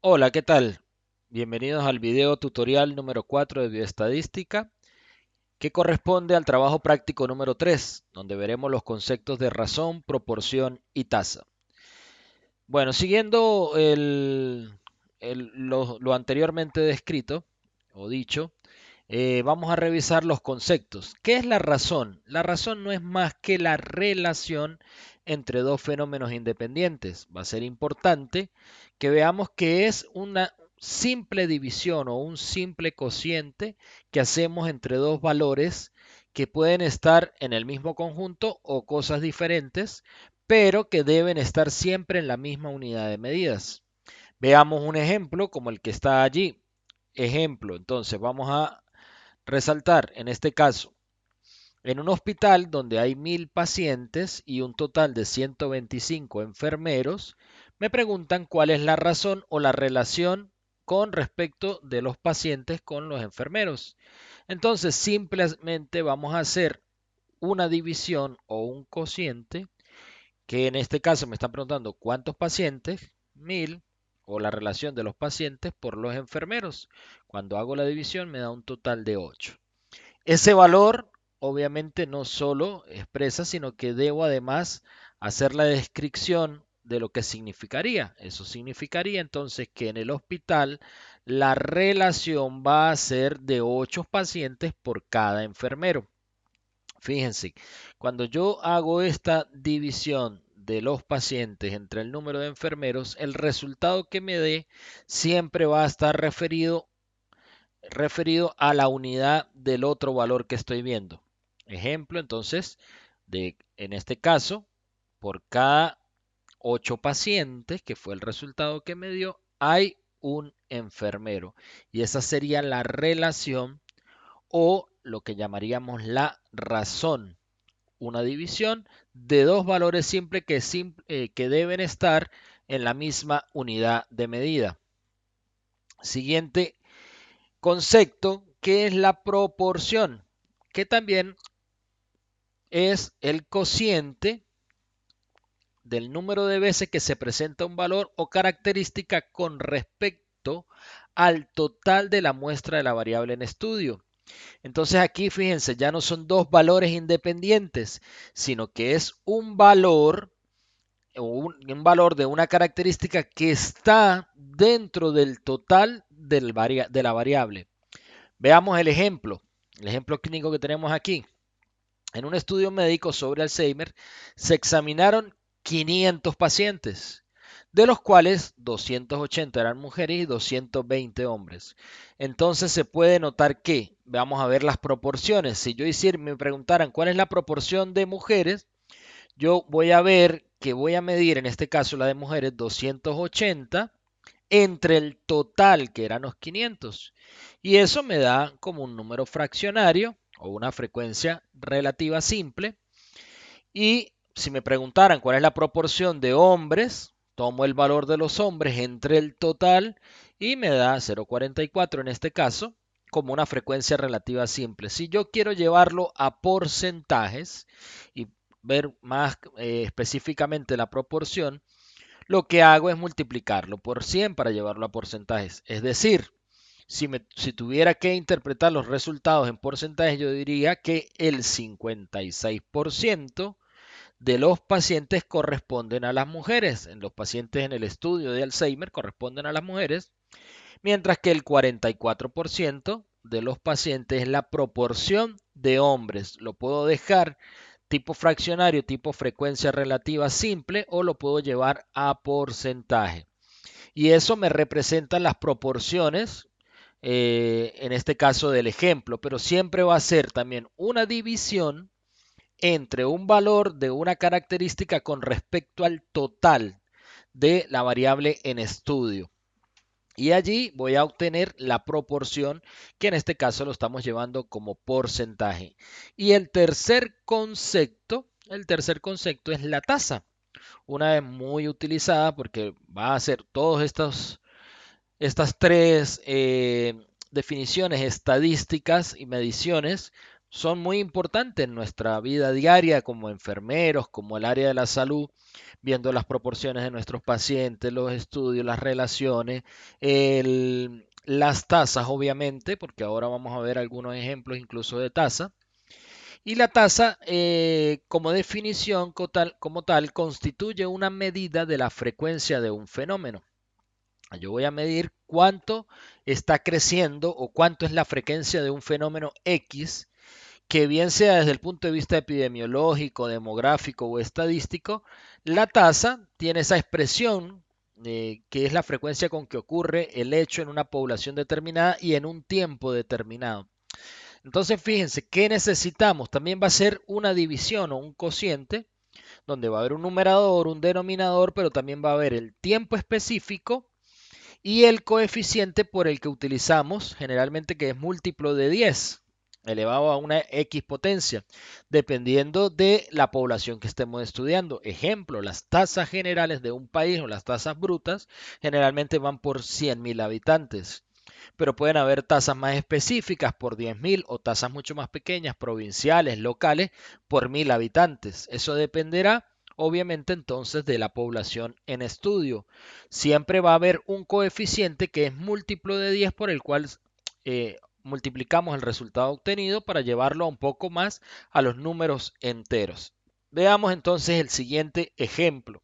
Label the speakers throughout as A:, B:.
A: Hola, ¿qué tal? Bienvenidos al video tutorial número 4 de bioestadística, que corresponde al trabajo práctico número 3, donde veremos los conceptos de razón, proporción y tasa. Bueno, siguiendo lo anteriormente descrito o dicho, vamos a revisar los conceptos. ¿Qué es la razón? La razón no es más que la relación entre dos fenómenos independientes. Va a ser importante que veamos que es una simple división o un simple cociente que hacemos entre dos valores que pueden estar en el mismo conjunto o cosas diferentes, pero que deben estar siempre en la misma unidad de medidas. Veamos un ejemplo como el que está allí. Ejemplo, entonces vamos a resaltar en este caso, en un hospital donde hay 1000 pacientes y un total de 125 enfermeros, me preguntan cuál es la razón o la relación con respecto de los pacientes con los enfermeros. Entonces simplemente vamos a hacer una división o un cociente, que en este caso me están preguntando cuántos pacientes, 1000, o la relación de los pacientes por los enfermeros. Cuando hago la división me da un total de 8. Ese valor obviamente no solo expresa, sino que debo además hacer la descripción de lo que significaría. Eso significaría entonces que en el hospital la relación va a ser de 8 pacientes por cada enfermero. Fíjense, cuando yo hago esta división de los pacientes entre el número de enfermeros, el resultado que me dé siempre va a estar referido a la unidad del otro valor que estoy viendo. Ejemplo, entonces, en este caso, por cada 8 pacientes, que fue el resultado que me dio, hay un enfermero. Y esa sería la relación o lo que llamaríamos la razón. Una división de dos valores simples que deben estar en la misma unidad de medida. Siguiente concepto, que es la proporción, que también es el cociente del número de veces que se presenta un valor o característica con respecto al total de la muestra de la variable en estudio. Entonces aquí fíjense, ya no son dos valores independientes, sino que es un valor o un valor de una característica que está dentro del total de la variable. Veamos el ejemplo clínico que tenemos aquí. En un estudio médico sobre Alzheimer se examinaron 500 pacientes, de los cuales 280 eran mujeres y 220 hombres. Entonces se puede notar que, vamos a ver las proporciones. Si yo me preguntaran cuál es la proporción de mujeres, yo voy a ver que voy a medir, en este caso la de mujeres, 280 entre el total, que eran los 500. Y eso me da como un número fraccionario o una frecuencia relativa simple. Y si me preguntaran cuál es la proporción de hombres, tomo el valor de los hombres entre el total y me da 0,44 en este caso, como una frecuencia relativa simple. Si yo quiero llevarlo a porcentajes y ver más específicamente la proporción, lo que hago es multiplicarlo por 100 para llevarlo a porcentajes. Es decir, si tuviera que interpretar los resultados en porcentajes, yo diría que el 56% de los pacientes corresponden a las mujeres. En los pacientes en el estudio de Alzheimer corresponden a las mujeres, mientras que el 44% de los pacientes es la proporción de hombres. Lo puedo dejar tipo fraccionario, tipo frecuencia relativa simple, o lo puedo llevar a porcentaje. Y eso me representa las proporciones, en este caso del ejemplo, pero siempre va a ser también una división entre un valor de una característica con respecto al total de la variable en estudio. Y allí voy a obtener la proporción, que en este caso lo estamos llevando como porcentaje. Y el tercer concepto es la tasa. Una vez muy utilizada porque va a hacer estas tres definiciones estadísticas y mediciones, son muy importantes en nuestra vida diaria como enfermeros, como el área de la salud, viendo las proporciones de nuestros pacientes, los estudios, las relaciones, las tasas, obviamente, porque ahora vamos a ver algunos ejemplos incluso de tasa. Y la tasa, como definición como tal, constituye una medida de la frecuencia de un fenómeno. Yo voy a medir cuánto está creciendo o cuánto es la frecuencia de un fenómeno X, que bien sea desde el punto de vista epidemiológico, demográfico o estadístico. La tasa tiene esa expresión, que es la frecuencia con que ocurre el hecho en una población determinada y en un tiempo determinado. Entonces, fíjense, ¿qué necesitamos? También va a ser una división o un cociente, donde va a haber un numerador, un denominador, pero también va a haber el tiempo específico y el coeficiente por el que utilizamos, generalmente que es múltiplo de 10 elevado a una X potencia, dependiendo de la población que estemos estudiando. Ejemplo, las tasas generales de un país o las tasas brutas generalmente van por 100.000 habitantes, pero pueden haber tasas más específicas por 10.000 o tasas mucho más pequeñas, provinciales, locales, por 1.000 habitantes. Eso dependerá, obviamente, entonces de la población en estudio. Siempre va a haber un coeficiente que es múltiplo de 10 por el cual multiplicamos el resultado obtenido para llevarlo un poco más a los números enteros. Veamos entonces el siguiente ejemplo.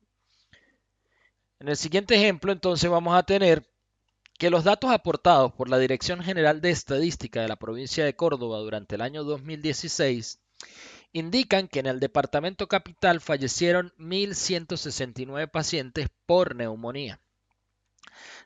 A: En el siguiente ejemplo, entonces, vamos a tener que los datos aportados por la Dirección General de Estadística de la provincia de Córdoba durante el año 2016 indican que en el departamento capital fallecieron 1.169 pacientes por neumonía.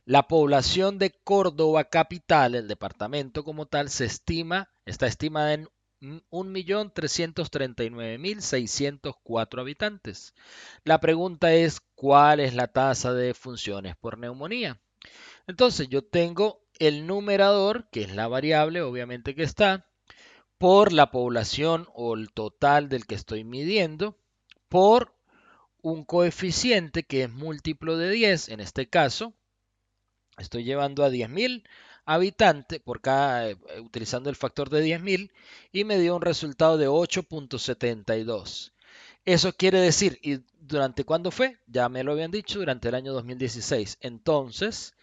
A: La población de Córdoba capital, el departamento como tal, está estimada en 1.339.604 habitantes. La pregunta es, ¿cuál es la tasa de defunciones por neumonía? Entonces yo tengo el numerador, que es la variable, obviamente que está, por la población o el total del que estoy midiendo, por un coeficiente que es múltiplo de 10, en este caso, estoy llevando a 10.000 habitantes por cada, utilizando el factor de 10.000 y me dio un resultado de 8.72. Eso quiere decir, ¿y durante cuándo fue? Ya me lo habían dicho, durante el año 2016. Entonces,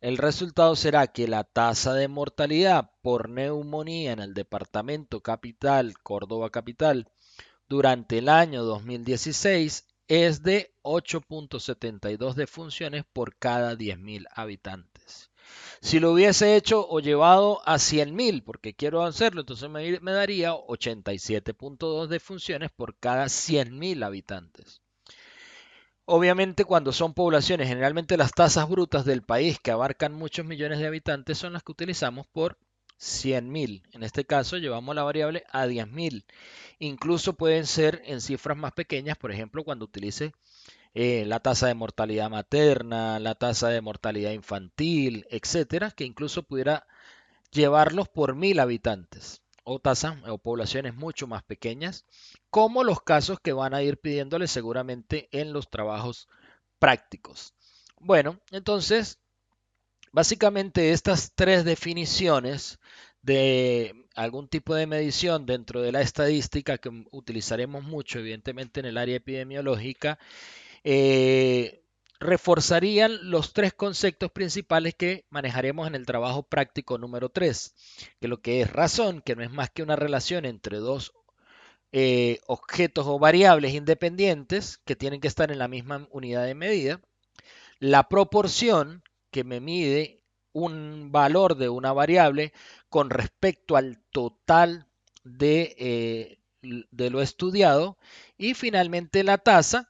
A: el resultado será que la tasa de mortalidad por neumonía en el departamento capital, Córdoba capital, durante el año 2016 es de 8.72 defunciones por cada 10.000 habitantes. Si lo hubiese hecho o llevado a 100.000, porque quiero hacerlo, entonces me daría 87.2 defunciones por cada 100.000 habitantes. Obviamente, cuando son poblaciones, generalmente las tasas brutas del país que abarcan muchos millones de habitantes son las que utilizamos por 100.000. En este caso llevamos la variable a 10.000. Incluso pueden ser en cifras más pequeñas, por ejemplo, cuando utilice la tasa de mortalidad materna, la tasa de mortalidad infantil, etcétera, que incluso pudiera llevarlos por 1.000 habitantes o tasas o poblaciones mucho más pequeñas, como los casos que van a ir pidiéndole seguramente en los trabajos prácticos. Bueno, entonces, básicamente estas tres definiciones de algún tipo de medición dentro de la estadística que utilizaremos mucho, evidentemente, en el área epidemiológica, eh, reforzarían los tres conceptos principales que manejaremos en el trabajo práctico número 3, que lo que es razón, que no es más que una relación entre dos objetos o variables independientes que tienen que estar en la misma unidad de medida, la proporción, que me mide un valor de una variable con respecto al total de lo estudiado, y finalmente la tasa,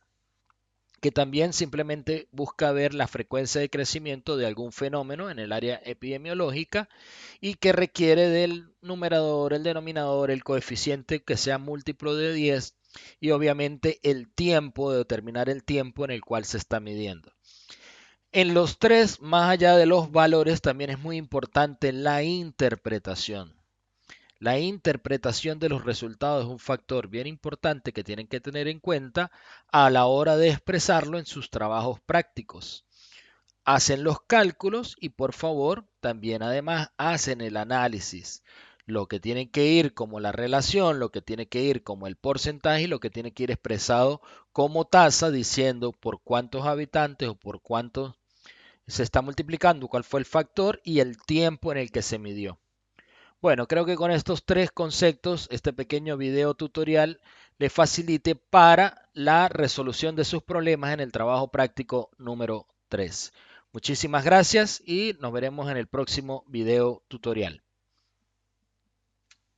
A: que también simplemente busca ver la frecuencia de crecimiento de algún fenómeno en el área epidemiológica y que requiere del numerador, el denominador, el coeficiente que sea múltiplo de 10 y obviamente el tiempo, de determinar el tiempo en el cual se está midiendo. En los tres, más allá de los valores, también es muy importante la interpretación. La interpretación de los resultados es un factor bien importante que tienen que tener en cuenta a la hora de expresarlo en sus trabajos prácticos. Hacen los cálculos y por favor también además hacen el análisis. lo que tiene que ir como la relación, lo que tiene que ir como el porcentaje y lo que tiene que ir expresado como tasa, diciendo por cuántos habitantes o por cuántos se está multiplicando, cuál fue el factor y el tiempo en el que se midió. Bueno, creo que con estos tres conceptos, este pequeño video tutorial le facilite para la resolución de sus problemas en el trabajo práctico número 3. Muchísimas gracias y nos veremos en el próximo video tutorial.